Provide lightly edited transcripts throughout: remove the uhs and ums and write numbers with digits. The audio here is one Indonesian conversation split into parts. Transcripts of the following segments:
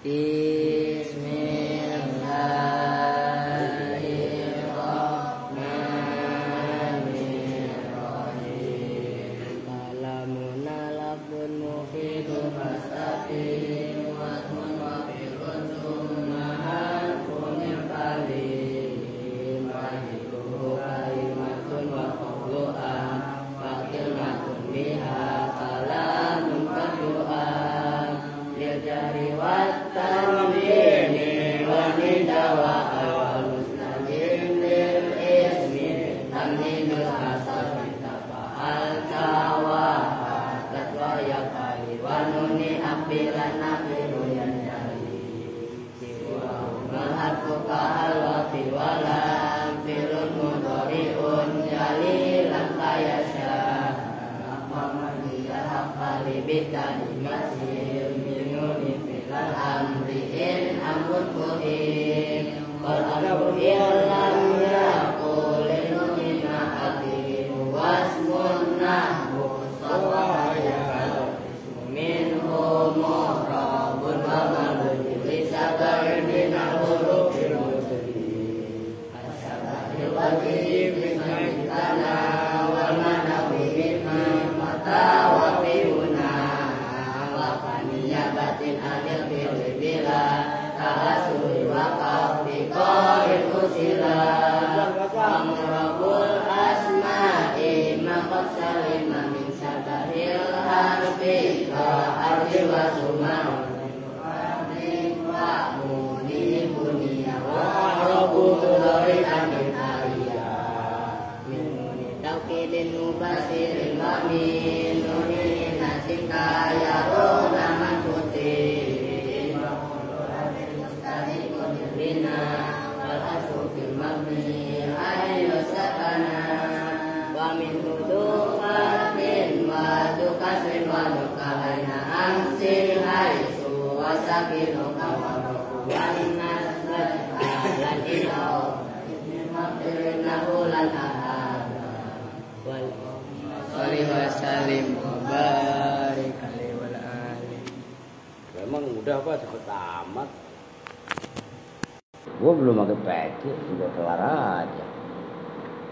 Bismillahirrahmanirrahim. Kalamun lafzun mufidun fastaqim wasmun wa fi'lun summa harfun kalim wahituhu kalimatun wa qawlu'an wa kalimatun biha kalamun kadu'an lil jari wat tanwini wa nidawa al mustajim lil ismi tamnidul asal tafa'al tawa katwa ya kali wa nuni abilan nafiru yan jali siwa maharfu kahal wa fi walam filun mudhari'un jalilan kayasya apa maniyah hafali bidani masir minuni filal amri'in amrun fuhim wal amru illam yakulin nunina hati wasmun nahbu sawaya minhu mu'rabun wa malun lisabar minal hurufil mudri asabahil wajib bintana wal manawi bima mata wa fiuna wa paniyabatin adil fil bila ta'asuri wa qafi qarin usila amrabul asma'i maqad salima min sabahil harfi wa arji wa sumau wa muni bunia wa arabu dari amin aliyah min nuni tawkidin mubasirin wa min nuni nasib kaya rona manfutin wa kulurati mustahikun lina wal asru fil mabni ayo sakana wa min hudufatin wa dukasrin wa dukalaina amsin haisu wa sakinu kawarufu wa nasbat alan ilau mabdirinahu lan ahada wal sholli wa salim wa barik alaihi wa alihi. Memang udah apa cepet amat. Gue belum pakai peci, sudah kelar aja.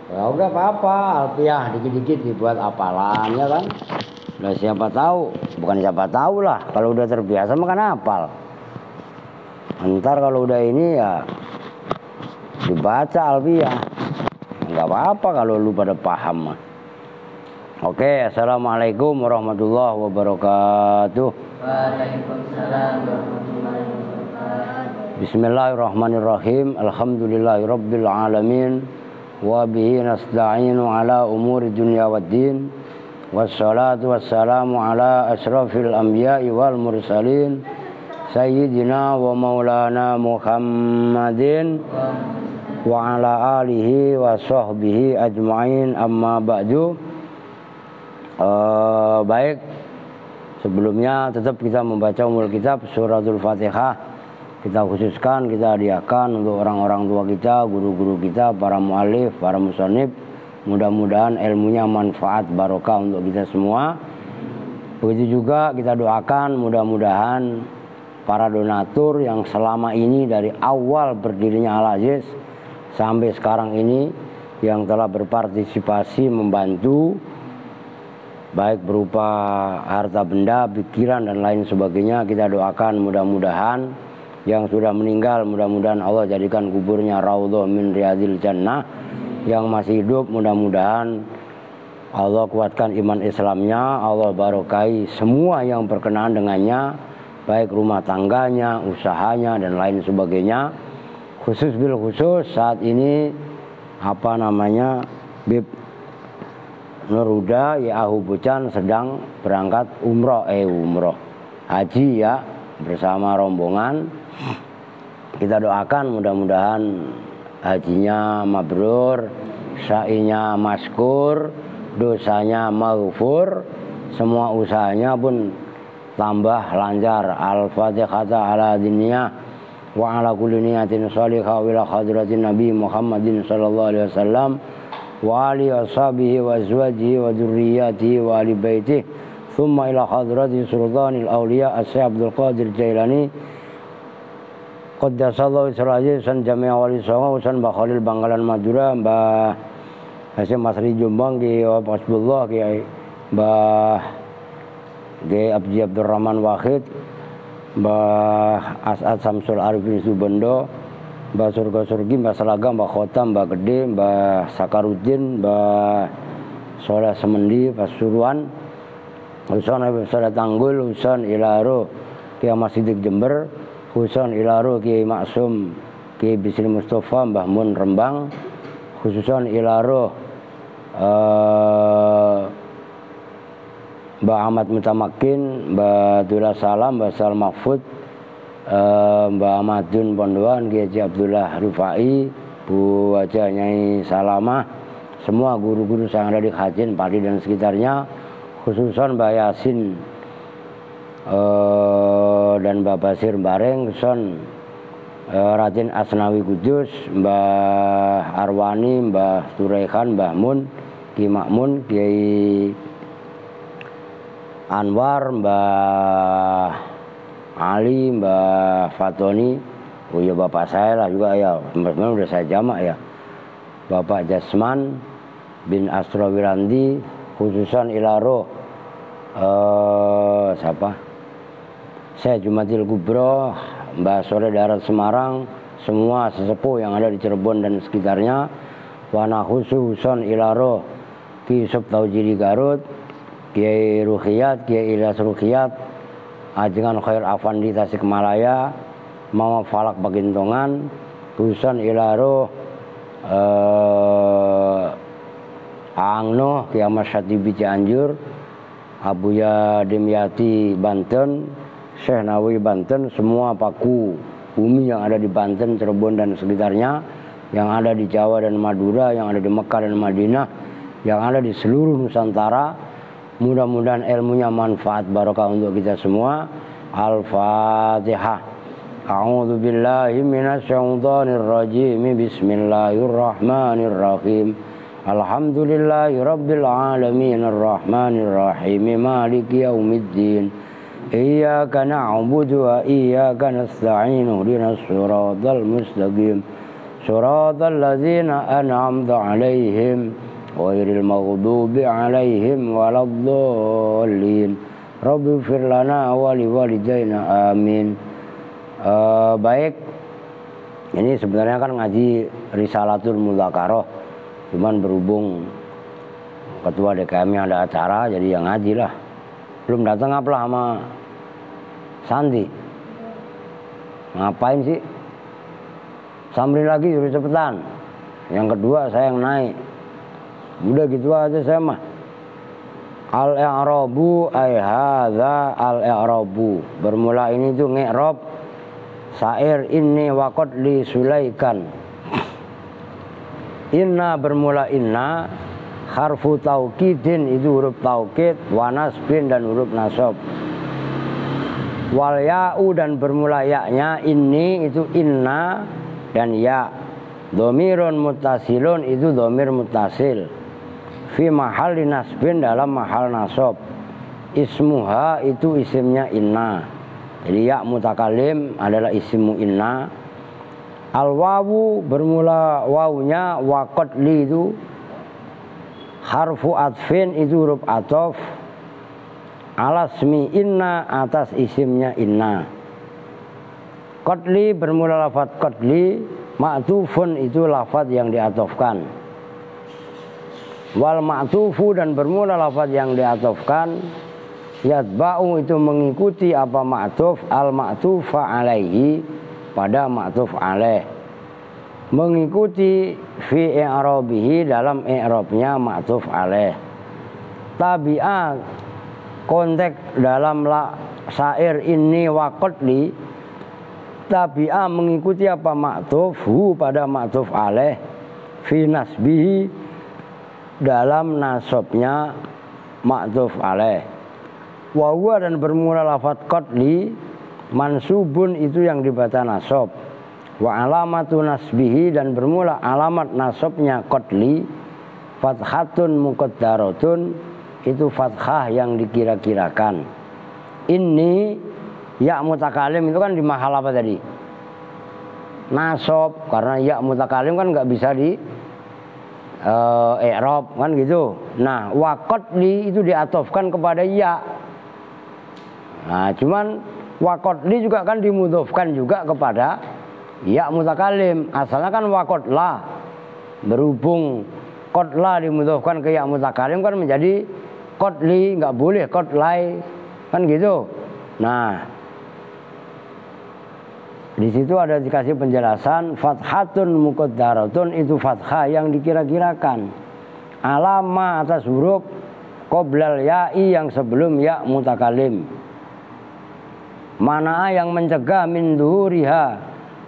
Ya udah apa-apa, alfiah dikit-dikit dibuat apalannya kan. Nah siapa tahu, bukan siapa tahu lah. Kalau udah terbiasa makan hafal. Ntar kalau udah ini ya dibaca alfiah. Nggak apa-apa kalau lu pada paham mah. Oke, assalamualaikum warahmatullahi wabarakatuh. Waalaikumsalam warahmatullahi wabarakatuh. Bismillahirrahmanirrahim. Alhamdulillahirabbil alamin. Wa bihi nasta'inu ala umuri dunya waddin. Wassalatu wassalamu ala asrafil anbiya'i wal mursalin sayyidina wa maulana Muhammadin wa ala alihi wa sahbihi ajma'in, amma ba'du. Baik, sebelumnya tetap kita membaca umul kitab suratul Fatihah. Kita khususkan, kita hadiahkan untuk orang-orang tua kita, guru-guru kita, para mu'alif, para musannif. Mudah-mudahan ilmunya manfaat barokah untuk kita semua. Begitu juga kita doakan mudah-mudahan para donatur yang selama ini dari awal berdirinya Al-Aziz sampai sekarang ini yang telah berpartisipasi membantu baik berupa harta benda, pikiran dan lain sebagainya. Kita doakan mudah-mudahan yang sudah meninggal, mudah-mudahan Allah jadikan kuburnya raudhah min riyadil jannah. Yang masih hidup mudah-mudahan Allah kuatkan iman Islamnya, Allah barokai semua yang berkenaan dengannya, baik rumah tangganya, usahanya dan lain sebagainya. Khusus bil khusus saat ini Bib Nuruda Yahu Bucan sedang berangkat umroh haji ya, bersama rombongan. Kita doakan mudah-mudahan hajinya mabrur, sa'inya maskur, dosanya maghfur, semua usahanya pun tambah lancar. Al-Fatihata ala diniyah wa ala kulli niyatin salihah wa ila hadratin Nabi Muhammadin sallallahu alaihi wasallam wa ali ashabihi wa azwajihi wa dzurriyyatihi wa ali baitihi thumma ila hadrati sultanil auliya Asy Abdul Qadir Jailani Qaddasallahu Isra'il San Jami'a Wali Songo San Mbah Khalil Bangkalan Madura Mbah Hasim Masri Jombang Ki Hasbullah Ki Mbah Ki Abdi Abdurrahman Wahid Mbah As'ad Samsul Arifin Subendo Mbah Surga Surgi Mbah Salaga Mbah Khotam Mbah Gede Mbah Sakarudin Mbah Soleh Semendi Pasuruan Husan Habib Sada Tanggul Husan Ilaro Ki Ahmad Siddiq Jember Husan Ilaro Ki Maksum Ki Bisri Mustafa Mbah Mun Rembang khususan Ilaro Mbah Ahmad Mutamakin Mbah Abdullah Salam Mbah Sal Mahfud Mbah Ahmadun Pondoan Ki Haji Abdullah Rufai Bu Haji Nyai Salamah semua guru-guru yang ada di Khajen Pati dan sekitarnya khususan Mbah Yasin dan Mbah Basir Bareng khususan Raden Asnawi Kudus Mbah Arwani Mbah Turekan Mbah Mun Ki Makmun Kiai Anwar Mbah Ali Mbah Fatoni oh ya bapak saya lah juga ya sebenarnya udah saya jamak ya Bapak Jasman bin Astrawirandi khususan Ilaro siapa saya Jumatil Kubro Mbah Soleh Darat Semarang semua sesepuh yang ada di Cirebon dan sekitarnya wana khususan Ilaro Ki Yusuf Taujiri Garut Kiai Rukhiyat Kiai Ilyas Rukhiyat Ajengan Khair Afandi Tasikmalaya Mama Falak Bagintongan khususan Ilaro Angno Ki Ahmad Syatibi Cianjur Abuya Dimyati Banten Syekh Nawawi Banten semua paku bumi yang ada di Banten, Cirebon dan sekitarnya yang ada di Jawa dan Madura, yang ada di Mekah dan Madinah, yang ada di seluruh Nusantara mudah-mudahan ilmunya manfaat barokah untuk kita semua. Al-Fatihah. A'udzu billahi minasyaitonir rajim. Bismillahirrahmanirrahim. Alhamdulillahi rabbil alamin arrahmanir rahim maliki yaumiddin. Iyyaka na'budu wa iyyaka nasta'in ihdinas siratal mustaqim. Siratal ladzina an'amta 'alaihim ghairil maghdubi 'alaihim waladdallin. Rabbighfir lana wa liwalidayna amin. Baik, ini sebenarnya kan ngaji Risalatul Mudzakarah, cuman berhubung ketua DKM yang ada acara jadi yang ngaji lah. Belum datang apalah sama Santi. Ngapain sih? Sambil lagi suruh cepetan. Yang kedua saya yang naik. Udah gitu aja saya mah. Al-i'rabu ay hadza al-i'rabu. Bermula ini tuh ngi'rab syair inni waqad li sulaikan. Inna bermula inna harfu taukidin itu huruf taukid wa nasbin dan huruf nasab. Wal ya'u dan bermula ya-nya ini itu inna dan ya. Dhamirun muttasilun itu dhamir muttasil. Fi mahalli nasbin dalam mahal nasab. Ismuha itu isimnya inna. Jadi ya mutakalim adalah ismu inna. Al wawu bermula wawunya waqad li itu harfu atfin itu huruf atof. Alasmi inna atas isimnya inna. Qadli bermula lafaz qadli, ma'tufun itu lafaz yang diatofkan. Wal ma'tufu dan bermula lafaz yang diatofkan. Yatba'u itu mengikuti apa ma'tuf al ma'tufa alaihi pada ma'tuf alaih. Mengikuti fi i'rabihi dalam i'rabnya ma'tuf alaih. Tabi'ah konteks dalam syair ini waqadli tabi'ah mengikuti apa ma'tuf hu pada ma'tuf alaih fi nasbihi dalam nasabnya ma'tuf alaih. Wa huwa dan bermula lafaz qadli mansubun itu yang dibaca nasab. Wa alamatu nasbihi dan bermula alamat nasabnya qadli fathatun muqaddaratun itu fathah yang dikira-kirakan. Ini ya mutakalim itu kan di mahal apa tadi? nasob, karena ya mutakalim kan nggak bisa di i'rab kan gitu. Nah, wa qatli itu diatofkan kepada ya. Nah, cuman wa qatli juga kan dimudhofkan juga kepada ya mutakalim. Asalnya kan wa qatla. Berhubung qatla dimudhofkan ke ya mutakalim kan menjadi qatli, nggak boleh qatlai kan gitu. Nah, di situ ada dikasih penjelasan fathatun muqaddaratun itu fathah yang dikira-kirakan. Alama atas huruf qoblal ya'i yang sebelum ya mutakalim. Mana yang mencegah min duhuriha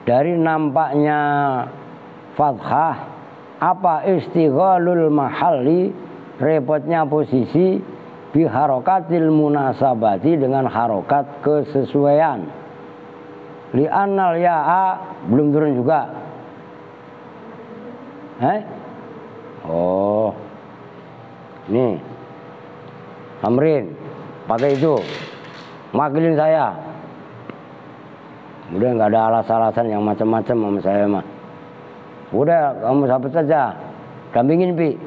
dari nampaknya fathah apa istighalul mahalli repotnya posisi bi harokatil munasabati dengan harokat kesesuaian. Li'annal ya'a belum turun juga. Oh, nih Amrin pakai itu makilin saya. Udah nggak ada alasan-alasan yang macam-macam sama saya mah. Udah kamu sahabat saja, dampingin pi.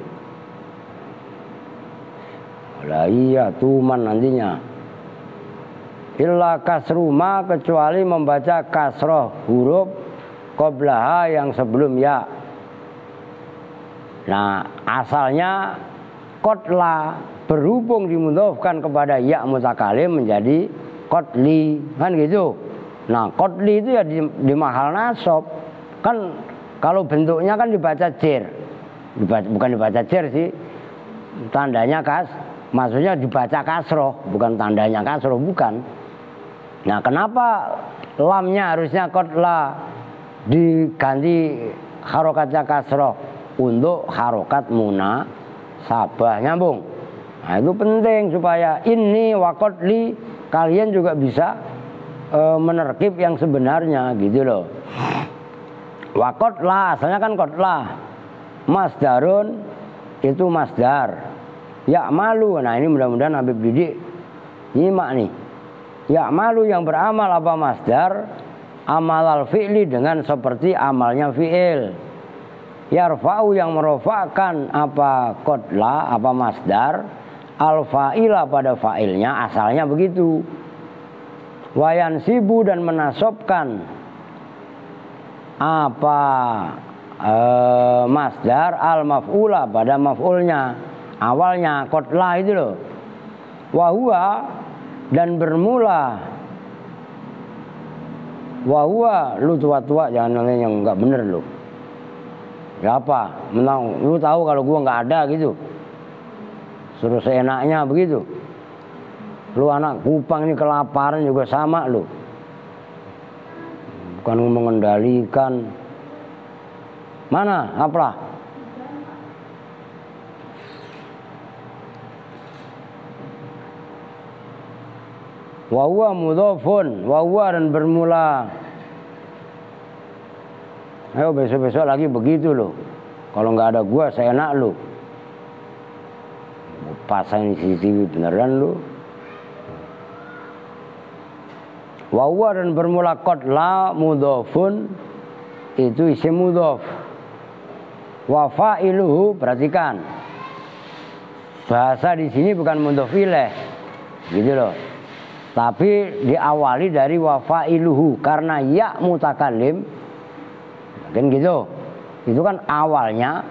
Lah iya tuman nantinya. Illa kasruma kecuali membaca kasroh huruf qoblaha yang sebelum ya. Nah asalnya qatla berhubung dimudhofkan kepada ya mutakalim menjadi qatli kan gitu. Nah qatli itu ya di mahal nasob kan, kalau bentuknya kan dibaca jer, bukan dibaca jer sih, tandanya maksudnya dibaca kasroh, bukan tandanya kasroh, bukan. Nah kenapa lamnya harusnya qatla diganti harokatnya kasroh untuk harokat munasabah, nyambung. Nah itu penting supaya ini wa qatli kalian juga bisa menerkib yang sebenarnya gitu loh. Wa qatla asalnya kan qatla, masdarun itu masdar. Ya malu, nah ini mudah-mudahan Habib Didik nyimak nih. Ya malu yang beramal apa masdar, amal al-fi'li dengan seperti amalnya fi'il. Yarfa'u yang merofakkan apa qatla, apa masdar, al-fa'ila pada fa'ilnya, asalnya begitu. Wayansibu dan menasobkan apa masdar al-maf'ula pada maf'ulnya, awalnya qatla itu loh. Wahua dan bermula wahua, lu tua-tua jangan nanya yang nggak bener lu. Ya apa? Menang, lu tahu kalau gua nggak ada gitu. Suruh seenaknya begitu. Lu anak Kupang ini kelaparan juga sama lu. Bukan mengendalikan. Mana? Apalah? Wahuwa mudhofun, wahuwa dan bermula. Ayo besok-besok lagi begitu loh. Kalau nggak ada gua, saya enak lo. Pasang CCTV beneran lo. Wahuwa dan bermula qatla mudhofun itu isim mudhof. Wa fa'iluhu, perhatikan. Bahasa di sini bukan mudhof ilaih. Gitu loh. Tapi diawali dari wa fa'iluhu karena ya mutakalim. Kan gitu. Itu kan awalnya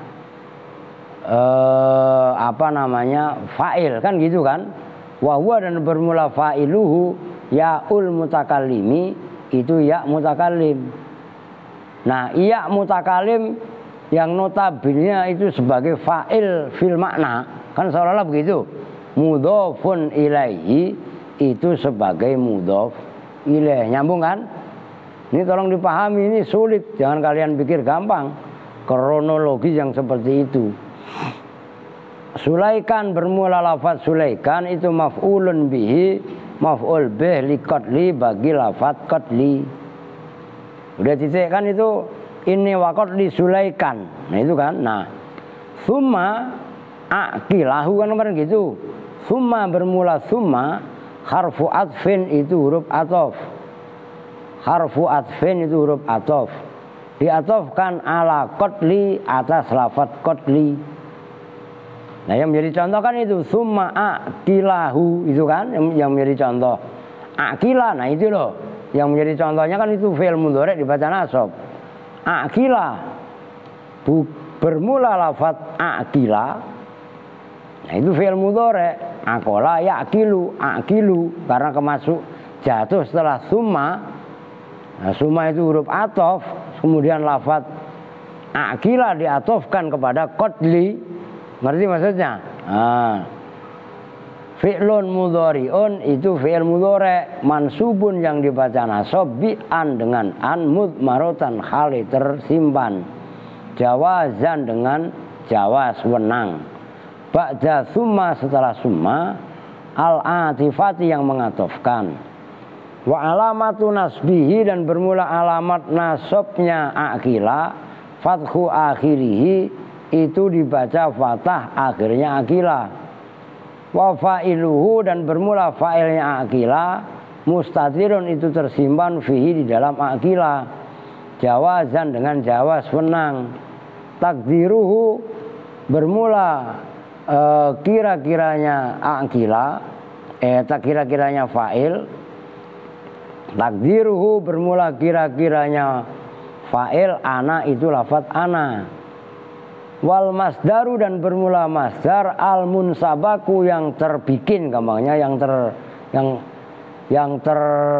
fa'il kan gitu kan. Wa huwa dan bermula fa'iluhu ya'ul mutakallimi itu ya mutakalim. Nah, ya mutakalim yang notabene itu sebagai fa'il fil makna kan seolah-olah begitu. Mudhofun ilaihi itu sebagai mudhof ilaih, nyambung kan? Ini tolong dipahami, ini sulit, jangan kalian pikir gampang. Kronologi yang seperti itu. Sulaikan bermula lafaz sulaikan itu maf'ulun bihi, maf'ul bih li qatli bagi lafaz qatli. Udah titik kan itu, ini wa qatli sulaikan. Nah itu kan. Nah, summa aqilahu kan kemarin gitu. Summa bermula summa harfu atfin itu huruf atof. Harfu atfin itu huruf atof. diatofkan ala qatli atas lafaz qatli. Nah yang menjadi contoh kan itu summa aqilahu, itu kan yang menjadi contoh. Aqila, nah itu loh yang menjadi contohnya kan itu fi'il mudhari dibaca nasab. Aqila bermula lafaz aqila. Nah itu fi'il mudhari. Aqala yaqilu, aqilu karena kemasuk jatuh setelah summa. Nah, summa itu huruf atof, kemudian lafaz aqila diatofkan kepada qatli. Ngerti maksudnya? Nah, fi'lun mudhari'un itu fi'il mudhari mansubun yang dibaca nasab bi an dengan an mudmaratan khali tersimpan, jawazan dengan jawaz wenang, ba'da summa setelah summa, al-atifati yang mengatofkan, wa alamatu nasbihi dan bermula alamat nasabnya aqila fathu akhirihi itu dibaca fathah akhirnya aqila. Wa fa'iluhu dan bermula fa'ilnya aqila mustatirun itu tersimpan fihi di dalam aqila, jawazan dengan jawaz wenang. Takdiruhu bermula kira-kiranya aqila kira-kiranya fa'il. Takdiruhu bermula kira-kiranya fa'il, ana itu lafaz ana. Wal masdaru dan bermula masdar al munsabaku yang terbikin, gampangnya yang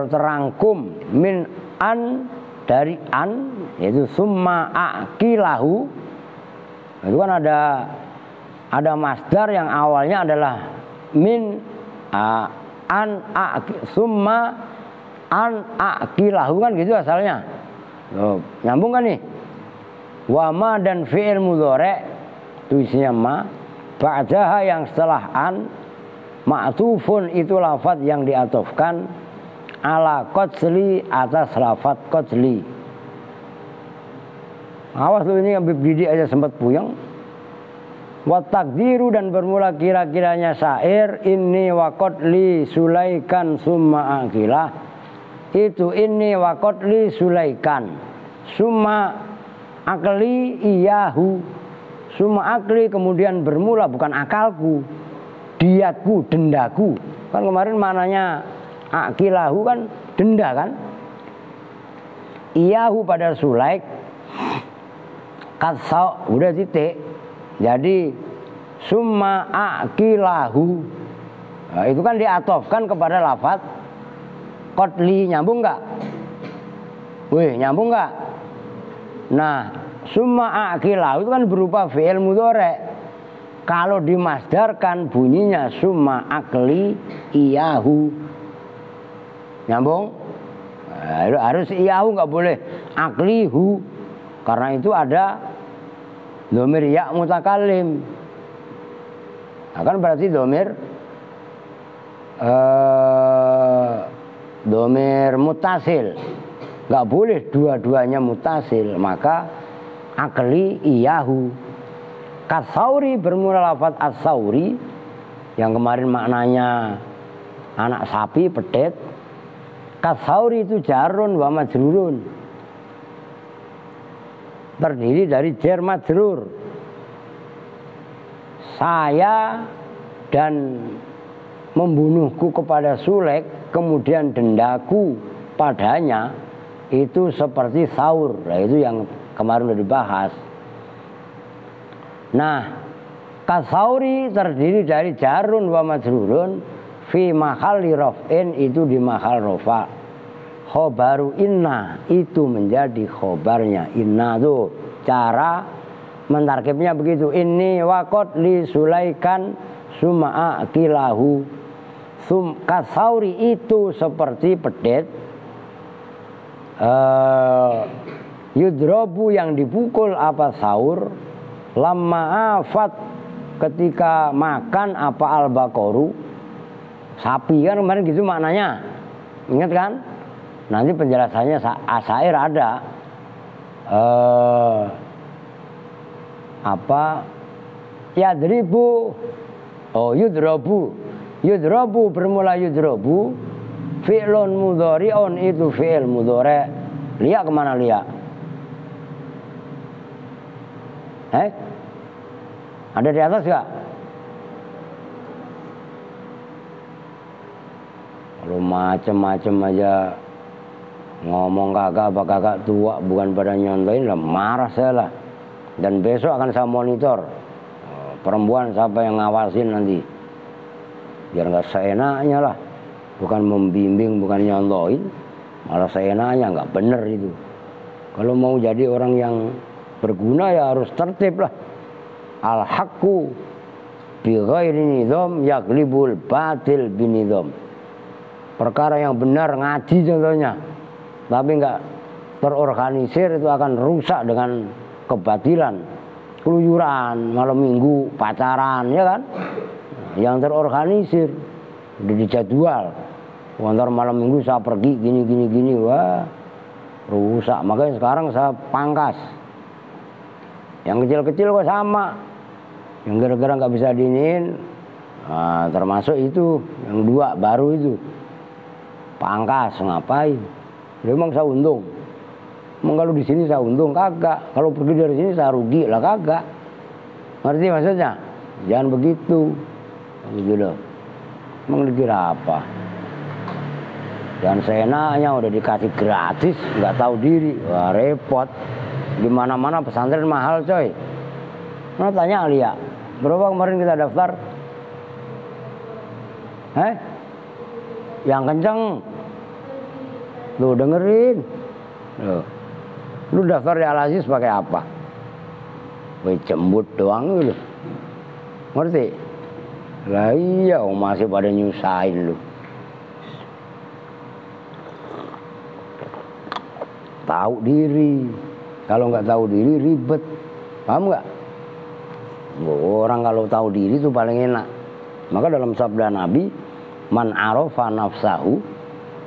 terangkum min an dari an, yaitu summa aqilahu. Itu kan ada masdar yang awalnya adalah min summa an aqilahu kan gitu asalnya. Nyambung kan nih? Wa ma dan fi'il mudhari itu isinya ma, ba'daha yang setelah an, ma'tufun itu lafaz yang diatofkan ala qatli atas lafaz qatli. Awas lu ini Habib Didi aja sempat puyeng. Wa takdiru dan bermula kira-kiranya syair inni wa qatli sulaikan summa aqilah. Itu inni wa qatli sulaikan summa akli iyahu, summa akli kemudian bermula bukan akalku, diatku, dendaku. Kan kemarin mananya akilahu kan denda kan. Iyahu pada Sulaik katsau udah titik. Jadi summa akilahu. Nah, itu kan diatofkan kepada lafaz qatli, nyambung enggak? Wih, nyambung enggak? Nah, summa aqilahu itu kan berupa fi'il mudhari. Kalau dimasdarkan bunyinya summa aqli iyahu. Nyambung? Nah, harus iyahu, nggak boleh aqlihu. Karena itu ada dhamir ya mutakallim. Nah, kan berarti dhamir muttasil. Gak boleh dua-duanya mutasil, maka akli iyahu. Katsauri bermula lafaz as-sauri yang kemarin maknanya anak sapi, pedet. Katsauri itu jarun wa majrurun, terdiri dari jar majrur. Saya dan membunuhku kepada Sulaik, kemudian dendaku padanya itu seperti saur. Nah, itu yang kemarin sudah dibahas. Nah, kasauri terdiri dari jarun wa majrurun fi mahalli raf'in, itu di mahal rafa. Khobaru inna itu menjadi khobarnya inna. Tuh cara mentarkibnya begitu. Inni waqad li sulaikan summa aqilahu. Kasauri itu seperti pedet. Yudrobu yang dipukul apa saur, lamma afat ketika makan apa al-baqaru, sapi kan kemarin gitu maknanya. Ingat kan? Nanti penjelasannya asair ada. Yadribu, yudrobu bermula yudrobu. Fi'lun mudhari'un itu fi'il mudhari'. Lia kemana Lia? Ada di atas gak? Kalau macem-macem aja ngomong kakak apa kakak tua bukan pada nyontohin lah, marah saya lah. Dan besok akan saya monitor perempuan siapa yang ngawasin nanti, biar nggak seenaknya lah, bukan membimbing, bukan nyontohin, malah seenaknya, nggak bener itu. Kalau mau jadi orang yang berguna ya harus tertib lah. Al-haqqu bi ghairi nizam yaglibul batil binizam. Perkara yang benar ngaji contohnya, tapi nggak terorganisir itu akan rusak dengan kebatilan, keluyuran, malam minggu pacaran, ya kan? Yang terorganisir, udah dijadwal. Antar malam minggu saya pergi gini, wah rusak. Makanya sekarang saya pangkas. Yang kecil-kecil kok sama, yang gara-gara nggak bisa diinin, nah, termasuk itu yang 2 baru itu. Pangkas ngapain? Memang saya untung. Emang kalau di sini saya untung kagak. Kalau pergi dari sini saya rugi lah kagak. Ngerti maksudnya? Jangan begitu. Gitu loh. Emang dikira apa? Dan seenaknya udah dikasih gratis, nggak tahu diri. Wah repot. Dimana-mana pesantren mahal coy. Nah tanya Alia, berapa kemarin kita daftar? Yang kenceng. Lu dengerin. Lu daftar di Al-Aziz pakai apa? Cembut doang lu. Ngerti? Lah iya, masih pada nyusahin lu. Tahu diri. Kalau nggak tahu diri ribet. Paham nggak? Orang kalau tahu diri itu paling enak. Maka dalam sabda Nabi, man arafa nafsahu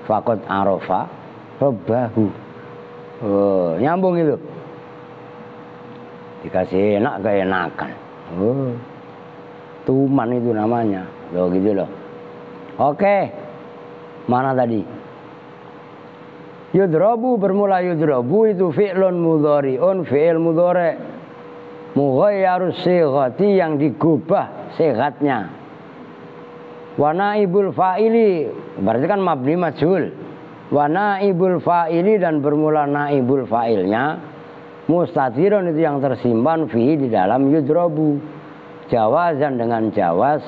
faqad arafa rabbahu. Nyambung itu. Dikasih enak keenakan. Tuman itu namanya. Loh gitu loh. Oke. Mana tadi? Yudrabu, bermula yudrabu itu fi'lun mudhari'un, fi'il mudhari'. Mughayyarus sighati, yang digubah sigatnya. Wa naibul fa'ili, berarti kan mabni majhul. Wa naibul fa'ili, dan bermula naibul fa'ilnya. Mustatirun, itu yang tersimpan fi di dalam yudrabu. Jawazan, dengan jawaz.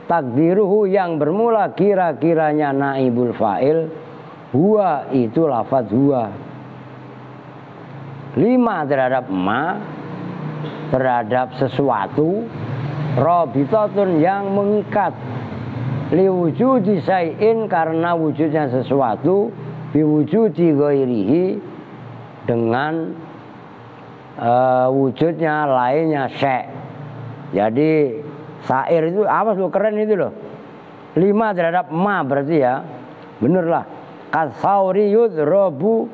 Takdiruhu, yang bermula kira-kiranya naibul fa'il. Huwa, itu lafaz huwa. 5 terhadap ma, terhadap sesuatu. Rabitatun, yang mengikat. Liwujudi syai'in, karena wujudnya sesuatu. Biwujudi ghairihi, dengan wujudnya lainnya syai'. Jadi syair itu awas lo, keren itu loh. 5 terhadap ma berarti ya. Bener lah. Kasauri yudrabu.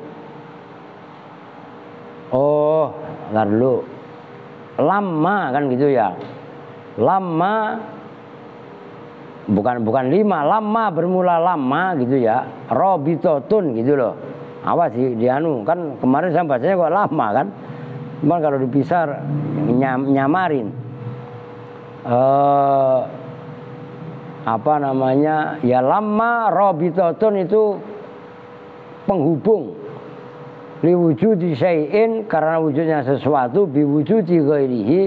Oh, ntar dulu. Lama kan gitu ya. Lama bukan 5, lama bermula lama gitu ya. Robitotun gitu loh. Awas di anu kan kemarin saya bacanya kok lama kan. Cuman kalau dipisah nyamarin. Apa namanya? Ya lama robitotun itu penghubung. Liwujudi syai'in, karena wujudnya sesuatu. Biwujudi ghairihi,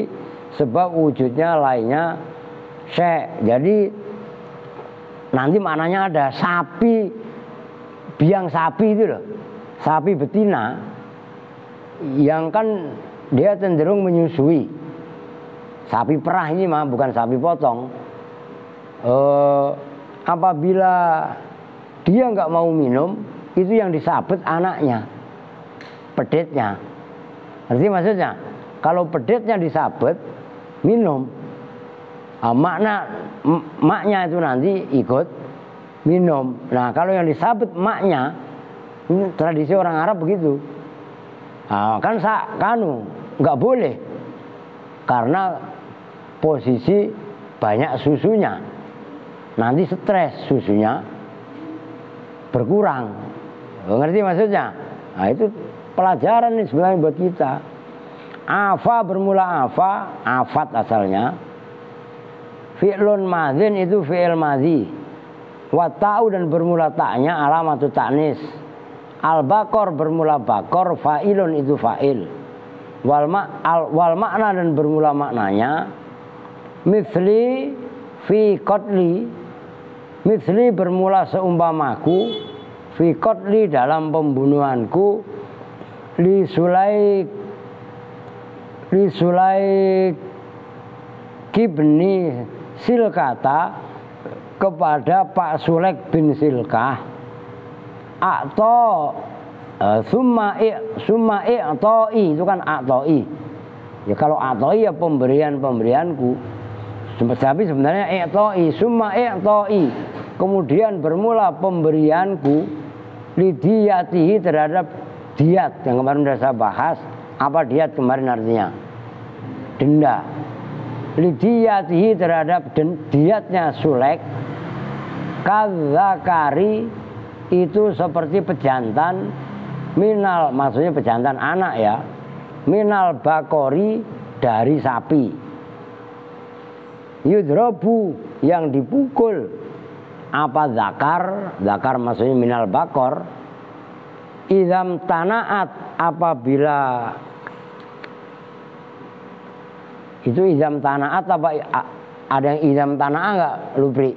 sebab wujudnya lainnya syai'. Jadi nanti maknanya ada sapi, biang sapi itu loh, sapi betina, yang kan dia cenderung menyusui. Sapi perah ini mah bukan sapi potong. Apabila dia nggak mau minum, itu yang disabet anaknya, pedetnya. Ngerti maksudnya? Kalau pedetnya disabet, minum. Maknya itu nanti ikut minum. Nah kalau yang disabet maknya, ini tradisi orang Arab begitu. Kan nggak boleh, karena posisi banyak susunya. Nanti stres, susunya berkurang. Ngerti maksudnya? Nah itu pelajaran nih sebenarnya buat kita. Afa bermula afa, afat asalnya. Fi'lun madhin itu fi'il madhi. Wa ta'u dan bermula ta'nya alamatu ta'nis. Al-baqar bermula baqar, fa'ilun itu fa'il. Wal makna dan bermula maknanya. Mithli fi qatli. Mithli bermula seumpamaku. Fi qatli dalam pembunuhanku. Li Sulaik ibni Silkata kepada Pak Sulaik bin Silkah. Atau summa i'ta'i itu kan a'ta'i. Ya kalau a'ta'i ya pemberianku. Tapi sebenarnya i'ta'i, summa i'ta'i. Kemudian bermula pemberianku lidiyatihi terhadap diat yang kemarin sudah saya bahas. Apa diat kemarin artinya? Denda. Lidiyatihi terhadap diatnya Sulaik. Kadzakari itu seperti pejantan minal, maksudnya pejantan anak ya, minal bakori dari sapi. Yudrobu yang dipukul. Apa zakar maksudnya minal bakor. Idam tanaat apabila itu idam tanaat apa ada yang idam tanaat enggak Lubri?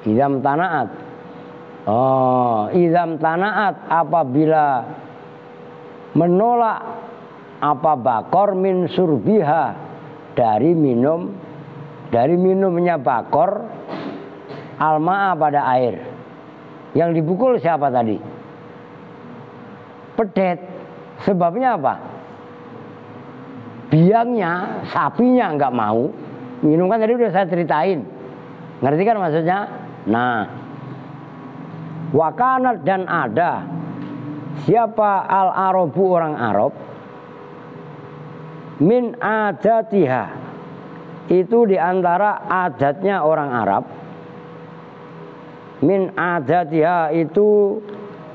Idam tanaat. Oh, idam tanaat apabila menolak apa bakor min surbiha dari minumnya bakor almaa pada air. Yang dipukul siapa tadi? Pedet. Sebabnya apa? Biangnya, sapinya nggak mau minum, kan tadi udah saya ceritain. Ngerti kan maksudnya? Nah, wakanat dan ada siapa al-arabu orang Arab min adatiha itu diantara adatnya orang Arab. Min adatiha itu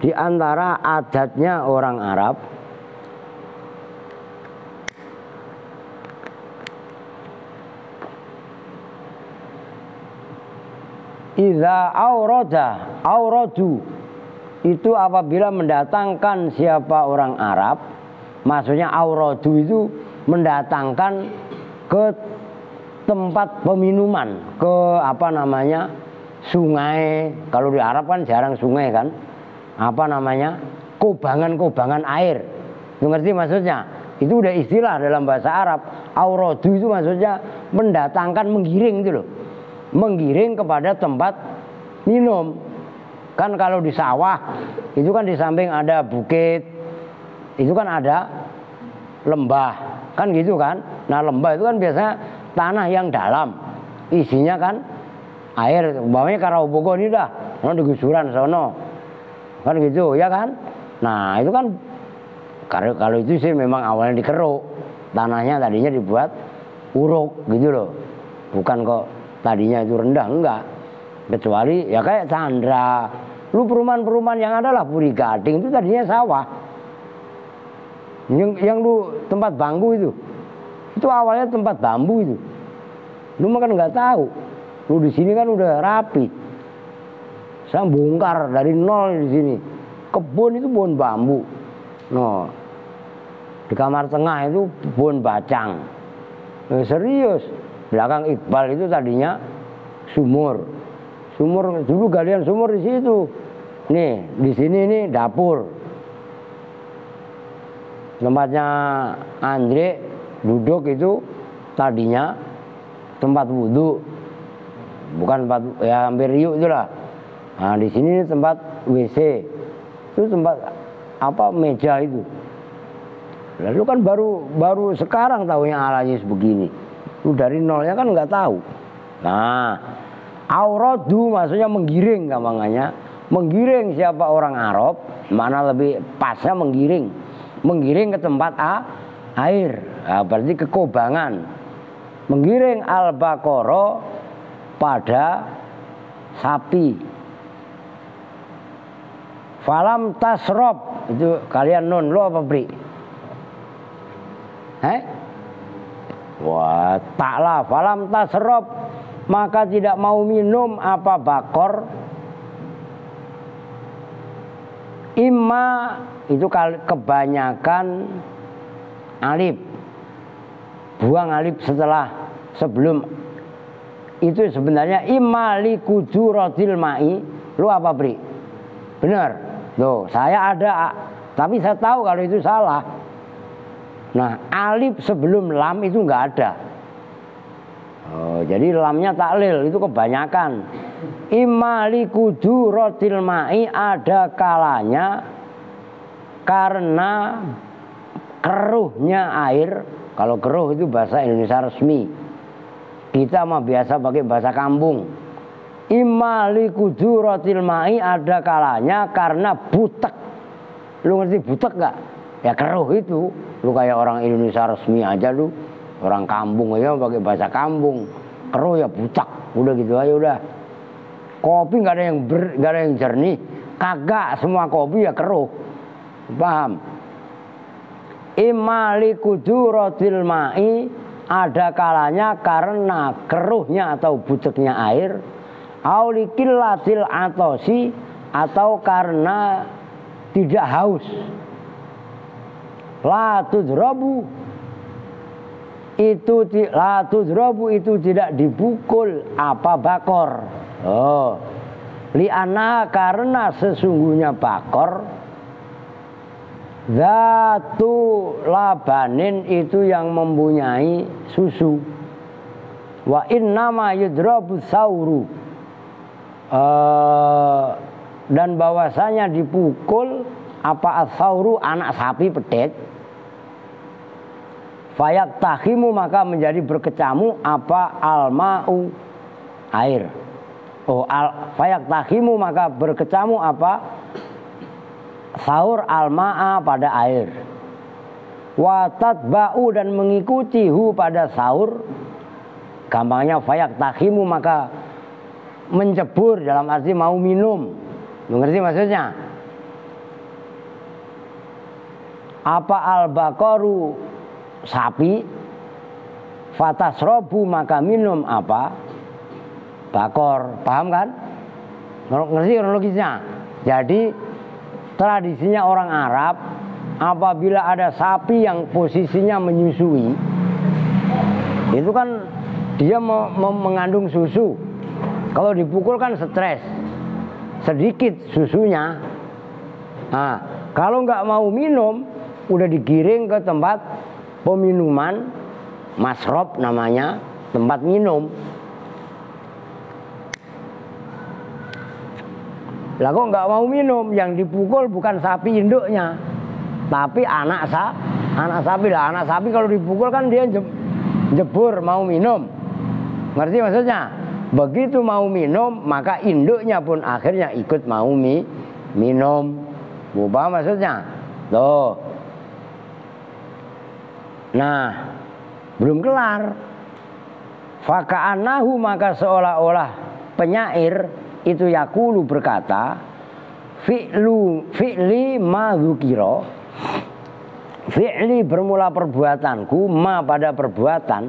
diantara adatnya orang Arab. Iza auradu itu apabila mendatangkan siapa orang Arab, maksudnya auradu itu mendatangkan ke tempat peminuman, ke apa namanya sungai. Kalau di Arab kan jarang sungai kan, apa namanya kubangan air. Lu ngerti maksudnya? Itu udah istilah dalam bahasa Arab. Auradu itu maksudnya mendatangkan, menggiring itu loh. Menggiring kepada tempat minum. Kan kalau di sawah itu kan di samping ada bukit, itu kan ada lembah, kan gitu kan. Nah lembah itu kan biasanya tanah yang dalam, isinya kan air. Umpamanya Karaupoko ini dah, di gusuran sono, kan gitu ya kan. Nah itu kan kalau itu sih memang awalnya dikeruk, tanahnya tadinya dibuat uruk gitu loh, bukan kok tadinya itu rendah, enggak. Kecuali ya kayak Chandra, lu perumahan-perumahan yang ada lah Puri Gading itu tadinya sawah. Yang lu tempat bangku itu awalnya tempat bambu itu. Lu makan nggak tahu. Lu di sini kan udah rapi. Saya bongkar dari nol di sini. Kebun itu pohon bambu. No. Di kamar tengah itu pohon bacang. Serius. Belakang Iqbal itu tadinya sumur dulu, galian sumur di situ. Nih di sini nih dapur. Tempatnya Andre duduk itu tadinya tempat wudhu, bukan tempat ya hampir riuk itulah. Nah di sini tempat WC, itu tempat apa meja itu. Lalu kan baru sekarang tahunya alanya begini. Lu dari nolnya kan nggak tahu. Nah, auradu maksudnya menggiring gampangannya. Menggiring siapa orang Arab, mana lebih pasnya menggiring ke tempat air. Nah, berarti ke kubangan. Menggiring al-baqara pada sapi. Falam tasrob itu kalian nun lo apa beri? Wah, taklah falam tasrob, maka tidak mau minum apa bakor. Imma itu kebanyakan alif. Buang alif sebelum itu sebenarnya imma li kuduratil ma'i. Lu apa, Bri? Benar. Loh, saya ada, tapi saya tahu kalau itu salah. Nah, alif sebelum lam itu nggak ada. Oh, jadi lamnya taklil, itu kebanyakan. Imma li kuduratil ma'i, ada kalanya karena keruhnya air. Kalau keruh itu bahasa Indonesia resmi. Kita mah biasa pakai bahasa kampung. Imma li kuduratil ma'i, ada kalanya karena butek. Lu ngerti butek gak? Ya keruh itu. Lu kayak orang Indonesia resmi aja lu. Orang kampung aja pakai bahasa kampung. Keruh ya butek. Udah gitu aja udah. Kopi gak ada yang jernih. Kagak, semua kopi ya keruh. Paham? Imma li kuduratil ma'i, ada kalanya karena keruhnya atau buteknya air. Aulikillatil atosi, atau karena tidak haus. La tudrabu itu tidak dipukul apa bakor. Oh, li'anna, karena sesungguhnya bakor zatu labanin, itu yang mempunyai susu. Wa innama yudrabu sauru, dan bahwasanya dipukul apa asauru, anak sapi pedet. Fayak tahimu, maka menjadi berkecamuk apa alma'u, air. Oh, fayak tahimu, maka berkecamuk apa saur alma'a, pada air. Watat ba'u, dan mengikuti hu pada saur. Gampangnya fayak tahimu, maka menjebur, dalam arti mau minum. Mengerti maksudnya? Apa al-baqaru, sapi. Fatasrobu, maka minum apa bakor. Paham kan? Ngerti kronologisnya? Jadi tradisinya orang Arab, apabila ada sapi yang posisinya menyusui, itu kan dia mengandung susu. Kalau dipukul kan stres, sedikit susunya. Nah, kalau nggak mau minum, udah digiring ke tempat peminuman, masrob namanya, tempat minum. Lah kok nggak mau minum? Yang dipukul bukan sapi induknya, tapi anak sapi. Lah anak sapi kalau dipukul kan dia jebur mau minum. Ngerti maksudnya? Begitu mau minum, maka induknya pun akhirnya ikut mau minum. Paham maksudnya? Tuh. Nah, belum kelar. Faka'anahu, maka seolah-olah penyair itu yakulu berkata, fi'li ma dzukira, fi'li bermula perbuatanku, ma pada perbuatan,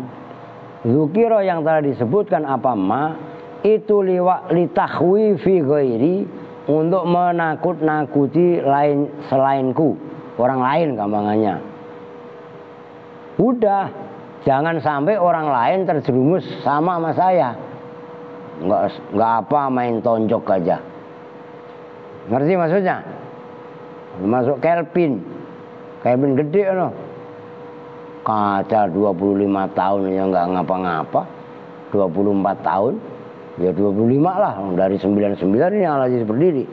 dzukira yang telah disebutkan apa ma, itu litahwi fi ghairi, untuk menakut-nakuti lain selainku, orang lain gampangannya. Udah, jangan sampai orang lain terjerumus sama saya. Nggak apa, main tonjok aja. Ngerti maksudnya? Masuk Kelvin gede loh. Kaca 25 tahun ya nggak ngapa-ngapa. 24 tahun ya 25 lah, dari 99 ini yang lagi berdiri.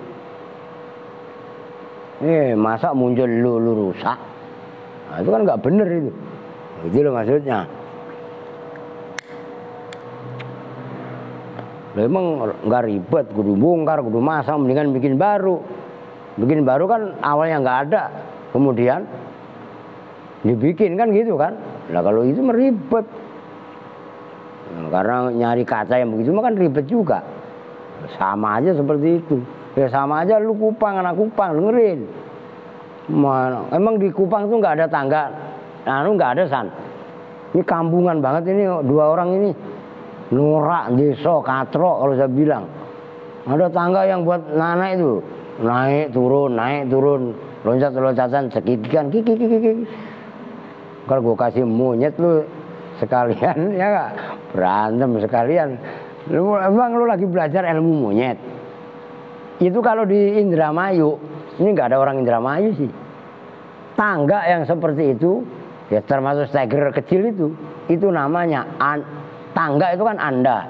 Masa muncul lu rusak? Nah, itu kan nggak bener itu. Itu loh maksudnya. Memang nggak ribet, kudu bongkar, kudu masang, mendingan bikin baru. Bikin baru kan awalnya nggak ada, kemudian dibikin kan gitu kan. Nah kalau itu meribet. Karena nyari kaca yang begitu mah kan ribet juga. Sama aja seperti itu. Ya sama aja lu Kupang, anak Kupang, dengerin. Emang di Kupang tuh nggak ada tangga nggak ada san. Ini kampungan banget ini dua orang ini. Norak, desa, katro kalau saya bilang. Ada tangga yang buat naik itu. Naik turun, loncat-loncatan, cekikikan, kiki. Kalau gue kasih monyet lu sekalian ya gak? Berantem sekalian. Emang lu lagi belajar ilmu monyet? Itu kalau di Indramayu, ini nggak ada orang Indramayu sih. Tangga yang seperti itu, ya termasuk steger kecil itu namanya tangga itu kan Anda,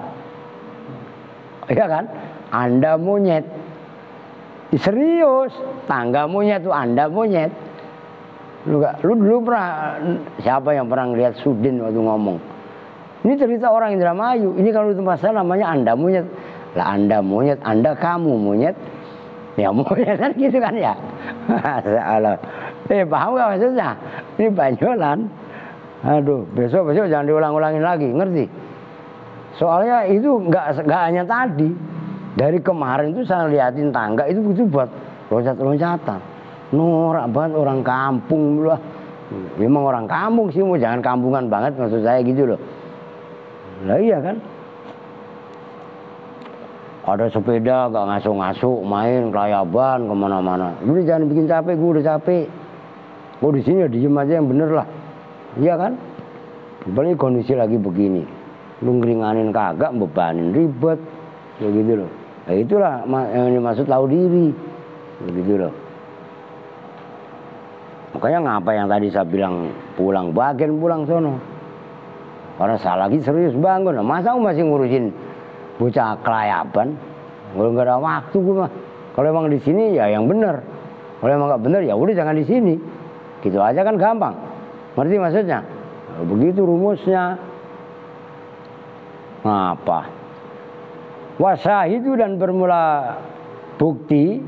iya kan? Anda monyet, serius. Tangga monyet itu Anda monyet. Lu dulu pernah, siapa yang pernah lihat Sudin waktu ngomong? Ini cerita orang Indramayu. Ini kalau di tempat saya namanya Anda monyet. Lah Anda monyet, Anda kamu monyet. Ya monyet kan gitu kan ya. Masalah. Paham gak maksudnya? Ini banyolan. Aduh, besok jangan diulang-ulangin lagi, ngerti? Soalnya itu nggak hanya tadi. Dari kemarin itu saya liatin tangga itu buat loncat-loncatan. Norak banget orang kampung lah. Memang orang kampung sih, mau jangan kampungan banget maksud saya gitu loh. Lah iya kan? Ada sepeda gak ngasuk-ngasuk, main kelayaban kemana-mana. Udah jangan bikin capek, gue udah capek. Gue di sini ya diem aja yang bener lah, iya kan? Apalagi kondisi lagi begini, lu ngeringanin kagak, bebanin ribet, ya gitu loh. Nah itulah yang dimaksud tahu diri, ya gitu loh. Makanya ngapa yang tadi saya bilang pulang bagian pulang sono. Karena saya lagi serius bangun, nah, masa aku masih ngurusin bocah kelayaban? Kalau nggak ada waktu gue mah. Kalau emang di sini ya yang bener. Kalau emang nggak bener ya udah jangan di sini. Gitu aja kan gampang. Ngerti maksudnya? Nah, begitu rumusnya. Ngapa? Wasahidu dan bermula bukti.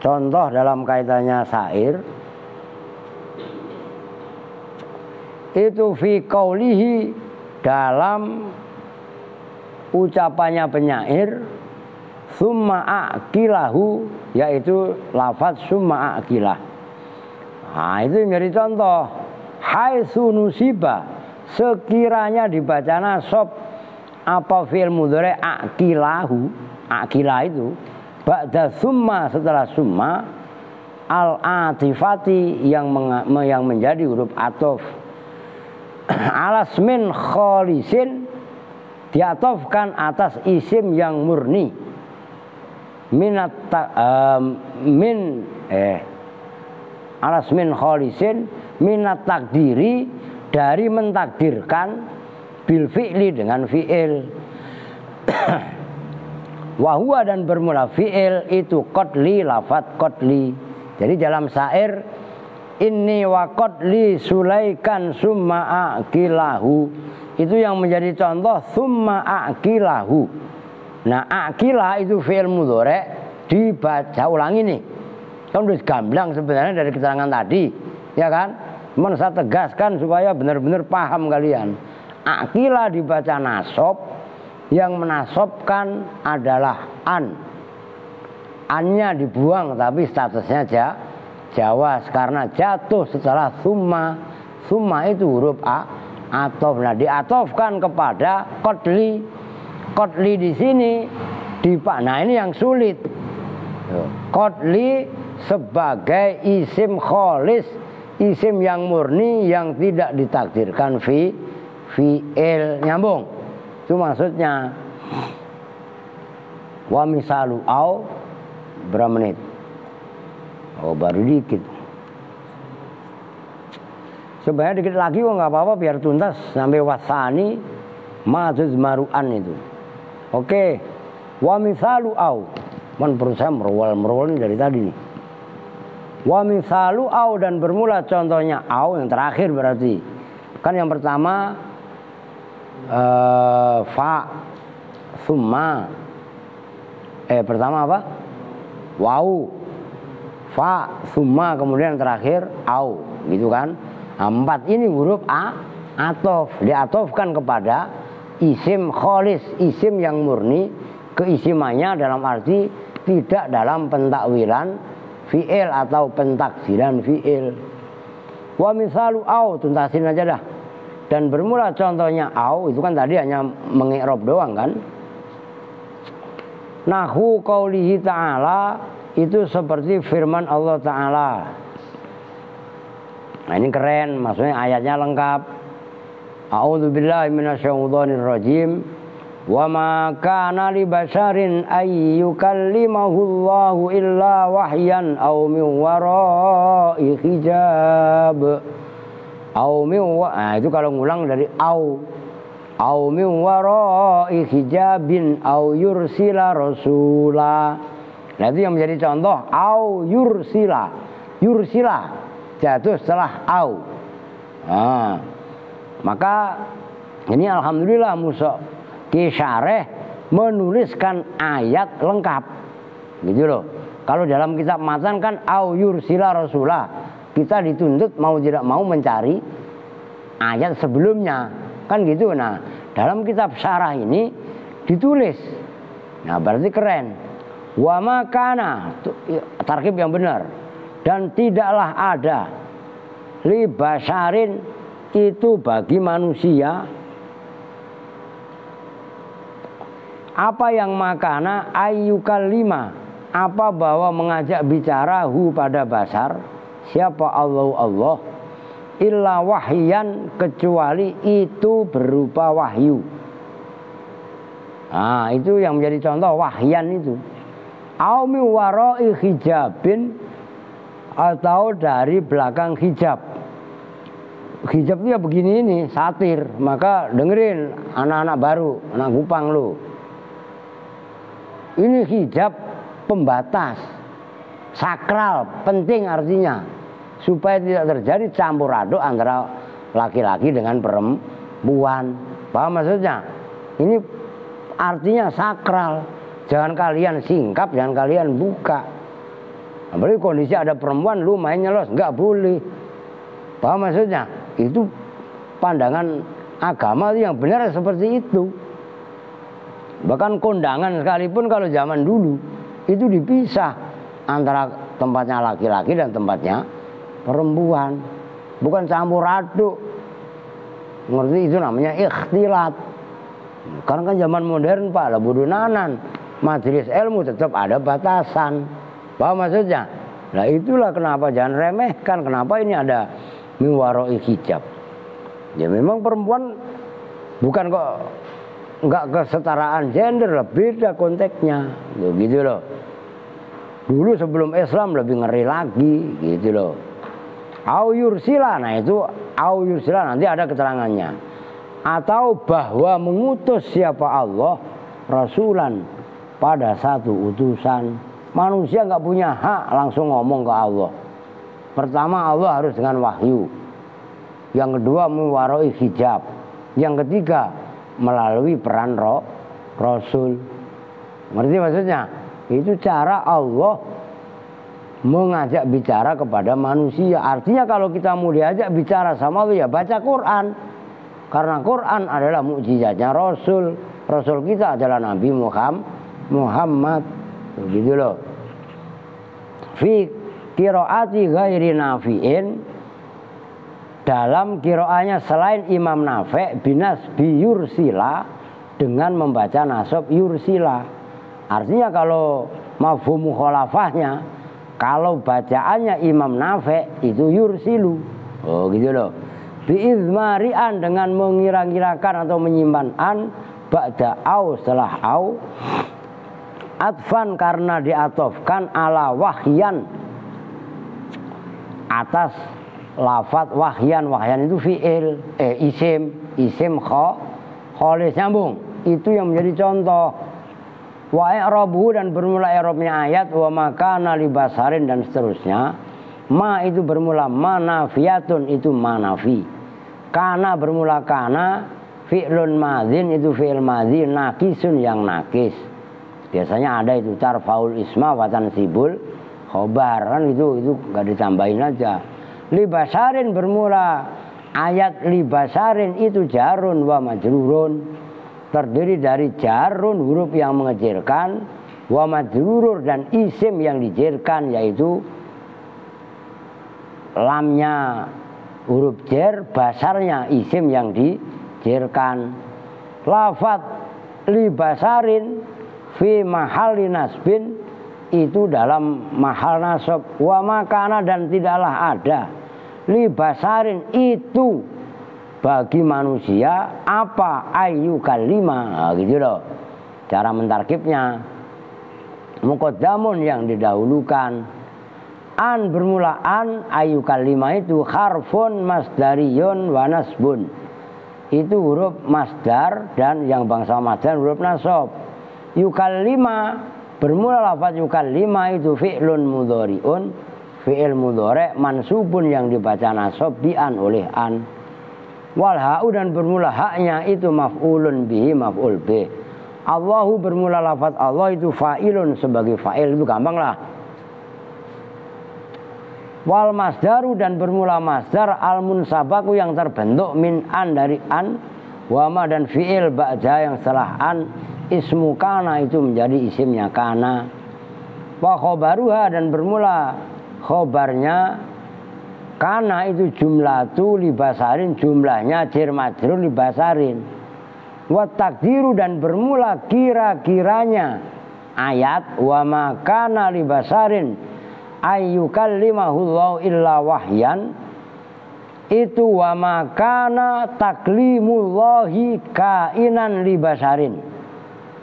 Contoh dalam kaitannya syair. Itu fi qaulihi dalam ucapannya penyair summa aqilahu, yaitu lafaz summa aqilah. Nah itu menjadi contoh. Haitsu nusiba, sekiranya dibaca nasab apa fi'il mudhari aqilahu, aqilah itu ba'da summa, setelah summa al-atifati yang menjadi huruf atuf alasmin kholisin, diatofkan atas isim yang murni alasmin kholisin minat takdiri, dari mentakdirkan bil fi'li dengan fi'il. Wahua dan bermula fi'il itu qadli, lafat qadli. Jadi dalam syair inni wa qadli sulaikan summa aqilahu, itu yang menjadi contoh summa aqilahu. Nah aqilah itu fi'il mudhari, dibaca ulangi nih. Kan udah gamblang sebenarnya dari keterangan tadi, ya kan? Cuman saya tegaskan supaya benar-benar paham kalian. Aqilah dibaca nasab, yang menasobkan adalah an. Annya dibuang tapi statusnya jawas karena jatuh setelah summa. Summa itu huruf atof. Nah diatofkan kepada qadli. Qadli di sini nah ini yang sulit. Qadli sebagai isim kholis, isim yang murni yang tidak ditakdirkan fi'il. Nyambung? Itu maksudnya. Wa misalu au berapa menit? Oh baru dikit. Sebenarnya dikit lagi kok nggak apa-apa biar tuntas sampai wasani majuz maru'an itu. Oke. Wa misalu au. Man perut saya merwal dari tadi nih. Wa misalu au dan bermula contohnya au yang terakhir berarti. Kan yang pertama fa summa. Pertama apa? Wau. Fa summa kemudian yang terakhir au, gitu kan? Nah, 4 ini huruf atof, diatofkan kepada isim kholis, isim yang murni, keisimannya dalam arti tidak dalam pentakwilan fi'il atau pentakdiran fi'il. Wa misalu au, tuntasin aja dah. Dan bermula contohnya au, itu kan tadi hanya mengi'rab doang kan. Nahu qaulihi ta'ala, itu seperti firman Allah Ta'ala. Nah ini keren, maksudnya ayatnya lengkap. A'udzubillahi minasyaitonir rajim. Wa ma kana li basharin ay yukallimahullahu illa wahyan aw min wara'i hijab. Nah itu kalau ngulang dari au min wara'i hijabin au yursila rasula. Nah itu yang menjadi contoh au yursila jatuh setelah au. Nah, maka ini alhamdulillah Musa Ki Syareh menuliskan ayat lengkap gitu loh. Kalau dalam kitab matan kan au yursila rasula, kita dituntut mau tidak mau mencari ayat sebelumnya kan gitu. Nah dalam kitab syarah ini ditulis, nah berarti keren. Wa makana, tarkib yang benar, dan tidaklah ada li basyarin, itu bagi manusia, apa yang makana ayyukal lima, apa bahwa mengajak bicara hu pada basar, siapa Allah illa wahyan, kecuali itu berupa wahyu. Nah itu yang menjadi contoh wahyan itu. Au mi wara'i hijabin, atau dari belakang hijab. Hijab itu ya begini ini, satir. Maka dengerin anak-anak baru, anak Kupang lu. Ini hijab pembatas, sakral, penting artinya, supaya tidak terjadi campur aduk antara laki-laki dengan perempuan. Paham maksudnya? Ini artinya sakral. Jangan kalian singkap, jangan kalian buka. Apalagi kondisi ada perempuan, lu main nyelos, nggak boleh. Paham maksudnya? Itu pandangan agama yang benar seperti itu. Bahkan kondangan sekalipun kalau zaman dulu itu dipisah antara tempatnya laki-laki dan tempatnya perempuan. Bukan campur aduk. Ngerti itu namanya ikhtilat. Karena kan zaman modern Pak, lah bodoh nanan. Majelis ilmu tetap ada batasan. Paham maksudnya? Nah itulah kenapa jangan remehkan. Kenapa ini ada miwaroi hijab. Ya memang perempuan bukan kok nggak kesetaraan gender lah, beda konteksnya. Gitu loh. Dulu sebelum Islam lebih ngeri lagi gitu loh. Au yursila, nah itu au yursila nanti ada keterangannya. Atau bahwa mengutus siapa Allah rasulan, pada satu utusan. Manusia nggak punya hak langsung ngomong ke Allah. Pertama Allah harus dengan wahyu. Yang kedua mewaroi hijab. Yang ketiga melalui peran rasul. Ngerti maksudnya? Itu cara Allah mengajak bicara kepada manusia. Artinya kalau kita mau diajak bicara sama Allah ya baca Quran. Karena Quran adalah mukjizatnya Rasul. Rasul kita adalah Nabi Muhammad. Begitu loh. Fi qiraati ghairi nafi'in, dalam qiraatnya selain Imam Nafi' binas bi yursila, dengan membaca nasab yursila. Artinya kalau mafhum mukhalafahnya, kalau bacaannya Imam Nafi' itu yursilu. Oh gitu loh. Biizmari'an, dengan mengira-kirakan atau menyimpan an ba'da au, setelah au. Atfan, karena diatofkan ala wahyan, atas lafat wahyan. Wahyan itu fi'il, isim kholis, nyambung. Itu yang menjadi contoh. Wa i'rabuhu, dan bermula i'rabnya ayat wa makana libasarin dan seterusnya. Ma itu bermula manafiyatun, itu manafi. Kana bermula kana, fi'lun madzin itu fi'il madzi, nakisun yang nakis. Biasanya ada itu tarfaul isma wa tansibul khobar, kan itu enggak ditambahin aja. Libasarin bermula ayat libasarin itu jarun wa majrurun, terdiri dari jarun huruf yang mengejirkan, wa majrurur dan isim yang dijirkan, yaitu lamnya huruf jer basarnya isim yang dijerkan. Lafat li basarin fi mahalli nasbin itu dalam mahal nasab. Wa makana dan tidaklah ada li basarin itu bagi manusia apa ayu kalima. Nah, gitu loh cara mentarkibnya. Muqaddamun yang didahulukan. An bermula an ayu kalima itu harfun masdariyun wa nasbun. Itu huruf masdar dan yang bangsa masdar huruf nasab. Yukallima bermula lafaz yukallima itu fi'lun mudhari'un, fi'il mudhari' mansubun yang dibaca nasab bi an oleh an. Wal ha'u dan bermula haknya itu maf'ulun bihi maf'ul bih. Allahu bermula lafaz Allah itu fa'ilun sebagai fa'il, itu gampang lah. Wal masdaru dan bermula masdar al munsabaku yang terbentuk min an dari an, wama dan fi'il ba'da yang setelah an, ismu kana itu menjadi isimnya kana. Wa khobaruha dan bermula khobarnya kana itu jumlatu libasarin, jumlahnya jar majrur libasarin. Wa takdiru dan bermula kira-kiranya ayat wa makana libasarin ayyukallimahullahu illa wahyan itu wa makana taklimullahi kainan libasarin.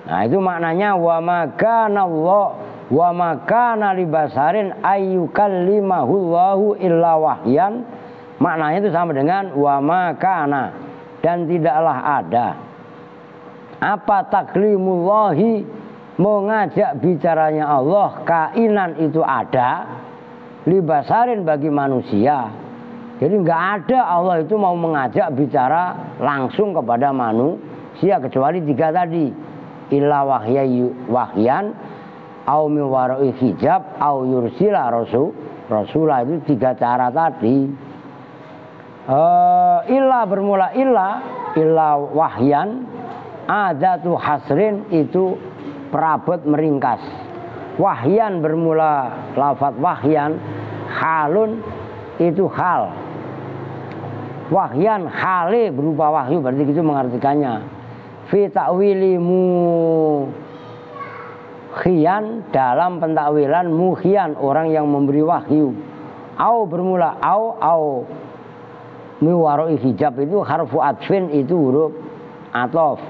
Nah itu maknanya wa makana Allah wa makana libasarin ayyukallimahullahu illa wahyan, maknanya itu sama dengan wa makana dan tidaklah ada apa taklimullahi mengajak bicaranya Allah kainan itu ada libasarin bagi manusia. Jadi nggak ada Allah itu mau mengajak bicara langsung kepada manusia kecuali tiga tadi, illa wahyan au min wara'i hijab au yursila rasulah, itu tiga cara tadi. Illa bermula illa wahyan adatu hasrin itu perabot meringkas. Wahyan bermula lafaz wahyan, halun itu hal. Wahyan hale berupa wahyu, berarti itu mengartikannya. Fi ta'wili mukhiyan dalam pentakwilan mukhiyan orang yang memberi wahyu. Au bermula au miwaroi hijab itu harfu atfin itu huruf atof.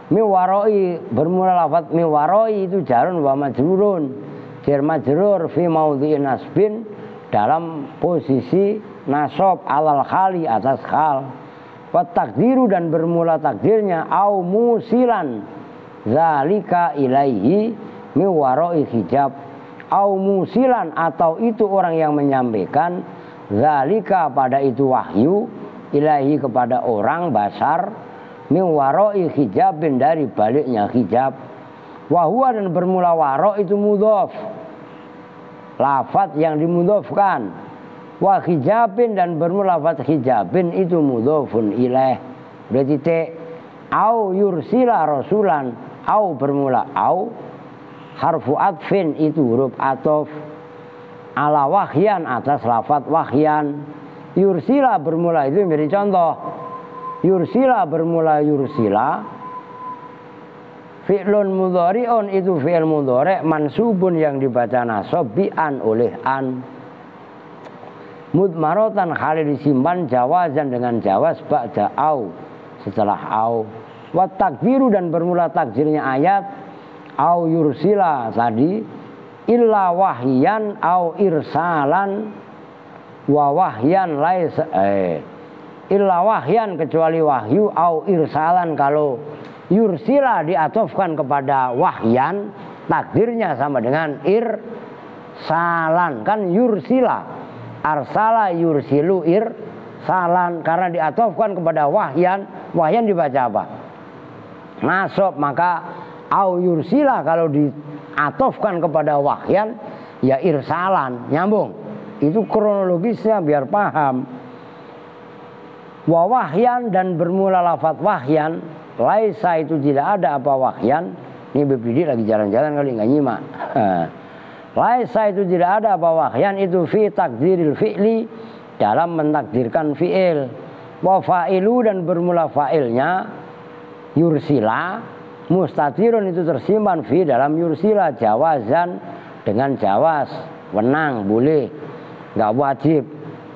Miwaroi bermula lafaz miwaroi itu jarun wa majrurun, jar majrur fi maudhi'in nasbin dalam posisi nasab alal khali atas khal. Wa takdiru dan bermula takdirnya au musilan zalika ilaihi miwaroi hijab, au musilan atau itu orang yang menyampaikan zalika pada itu wahyu ilaihi kepada orang basar min waroi hijabin dari baliknya hijab. Wahwa dan bermula waro itu mudhof, lafaz yang dimudhofkan. Wa hijabin dan bermula lafaz hijabin itu mudhofun ilaih. Berarti au yursila rasulan, au bermula au harfu atfin itu huruf atof ala wahyan atas lafaz wahyan. Yursila bermula itu menjadi contoh. Yursila bermula yursila fi'lun mudhari'un itu fi'il mudhari' mansubun yang dibaca nasab bi an oleh an. Mudmaratan hal disimpan jawazan dengan jawaz ba'da au setelah au. Wa takdiru dan bermula takdirnya ayat au yursila tadi illa wahyan au irsalan wa wahyan laisa illa wahyan kecuali wahyu au irsalan. Kalau yursila diatofkan kepada wahyan takdirnya sama dengan irsalan, kan yursila arsala yursilu irsalan, karena diatofkan kepada wahyan. Wahyan dibaca apa? Nasab, maka au yursila kalau diatofkan kepada wahyan ya irsalan, nyambung. Itu kronologisnya biar paham. Wa wahyan dan bermula lafaz wahyan, laisa itu tidak ada apa wahyan. Ini Bibidi lagi jalan-jalan kali nggak nyimak. Laisa itu tidak ada apa wahyan itu fi takdiril fi'li dalam mentakdirkan fi'il. Wa fa'ilu dan bermula fa'ilnya yursila, mustatirun itu tersimpan fi dalam yursila, jawazan dengan jawaz, wenang, boleh, nggak wajib.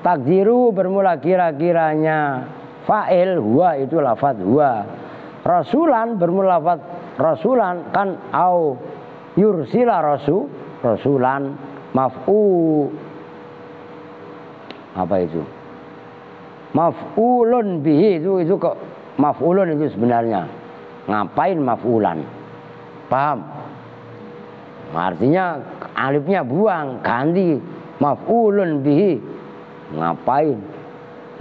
Takdiru bermula kira-kiranya fa'il, huwa itu lafaz huwa. Rasulan bermula lafaz rasulan kan au yursila rasulan maf'u apa itu? Maf'ulun bihi itu kok maf'ulun itu sebenarnya. Ngapain maf'ulan? Paham? Artinya alifnya buang, ganti maf'ulun bihi. Ngapain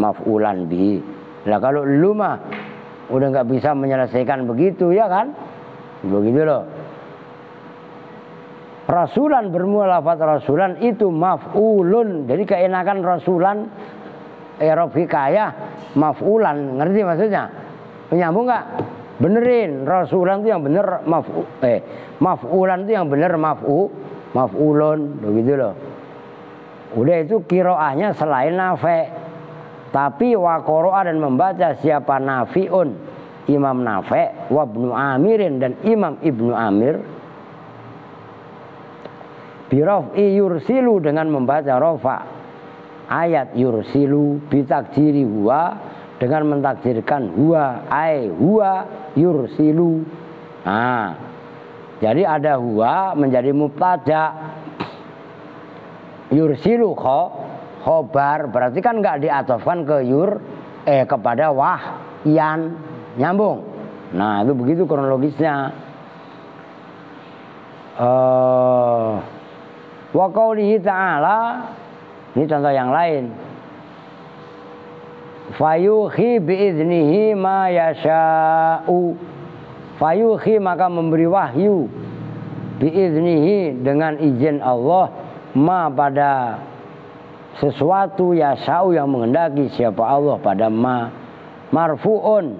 maf'ulan bihi? Lah kalau lu mah udah nggak bisa menyelesaikan begitu ya kan? Begitu loh. Rasulan bermula lafaz rasulan itu maf'ulun. Jadi keenakan rasulan Erob hikayah maf'ulan, ngerti maksudnya? Menyambung nggak? Benerin, rasulan itu yang bener maf'ulan itu yang bener maf'ulun, begitu loh. Udah itu kiroahnya selain Nafi'. Tapi wa qara'a dan membaca siapa Nafi'un, Imam Nafi', wa Ibnu Amirin dan Imam Ibnu Amir. Biraf'i yursilu dengan membaca rafa ayat yursilu, bitakdiri huwa dengan mentakdirkan huwa, ai huwa yursilu. Nah, jadi ada huwa menjadi mubtada, yursilu khobar, berarti kan nggak diatofkan ke kepada wahyan, nyambung. Nah itu begitu kronologisnya. Wa qaulihi ta'ala, ini contoh yang lain. Fayuhi biiznihi ma yasha'u. Fayuhi maka memberi wahyu biiznihi dengan izin Allah ma pada sesuatu yasha'u yang menghendaki siapa Allah pada ma. Marfu'un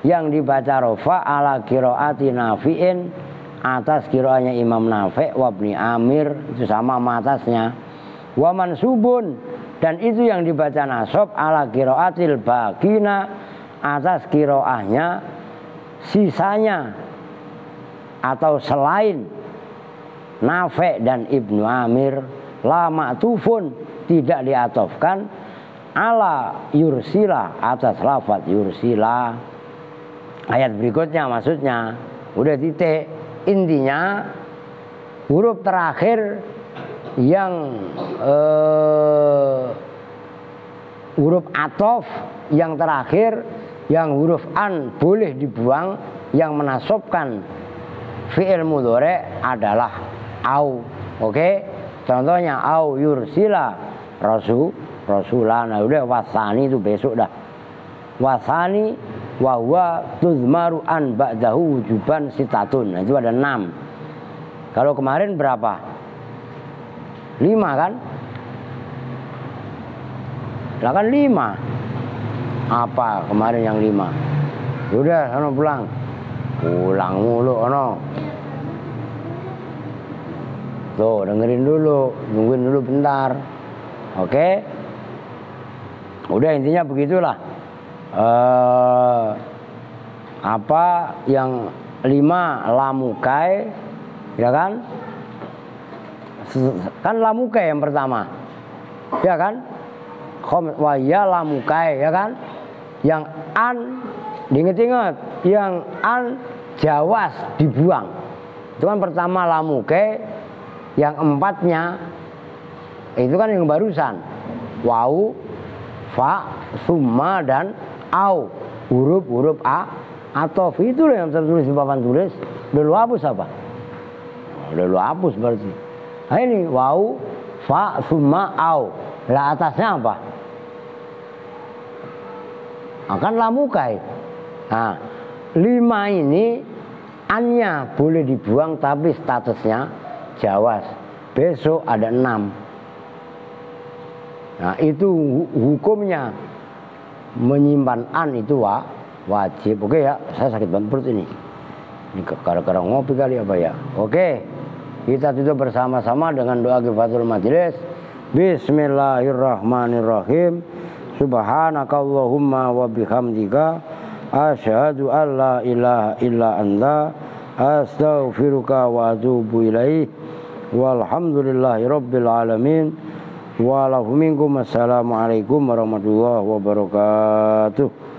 yang dibaca rafa ala qiraati Nafi'in atas qiraatnya Imam Nafi' wa Ibnu Amir, itu sama atasnya. Wa mansubun dan itu yang dibaca nasab ala qiraatil baqina atas qiraahnya sisanya atau selain Nafi' dan Ibnu Amir. La ma'tufun tidak diatofkan ala yursila atas lafaz yursila. Ayat berikutnya maksudnya udah titik. Intinya huruf terakhir yang huruf atof yang terakhir yang huruf an boleh dibuang, yang menasobkan fi'il mudhari adalah au. Oke? Contohnya au yursila rasulan. Nah udah wasani itu besok dah. Wasani wa huwa tuzmaru an ba'dahu wujuban sitatun. Nah itu ada 6. Kalau kemarin berapa? 5 kan? Lah kan 5. Apa kemarin yang 5? Udah sono pulang. Pulang mulu ono. Tuh dengerin dulu, nungguin dulu bentar. Oke? Udah intinya begitulah. Apa yang 5 lamukai, ya kan? Kan lamukai yang pertama, ya kan? Waya lamukai, ya kan? Yang an diinget-inget, yang an jawas dibuang. Itu kan pertama lamukai, yang 4-nya itu kan yang barusan. Wau, fa, summa dan au, huruf-huruf a atau itu loh yang tertulis di papan tulis. Udah lu hapus apa? Udah lu hapus berarti. Nah ini wau, fa, summa, au. Lah atasnya apa? Akan lamukai. Nah 5 ini annya boleh dibuang tapi statusnya jawas. Besok ada 6. Nah itu hukumnya menyimpan an itu wajib. Oke ya, saya sakit banget perut ini gara-gara ngopi kali apa ya. Oke, kita tutup bersama-sama dengan doa kifatul majlis. Bismillahirrahmanirrahim. Subhanakallahumma wa bihamdika asyhadu an la ilaha illa anta astaghfiruka wa atubu ilaih. Walhamdulillahi rabbil alamin. Wa lahum minkum assalamualaikum warahmatullahi wabarakatuh.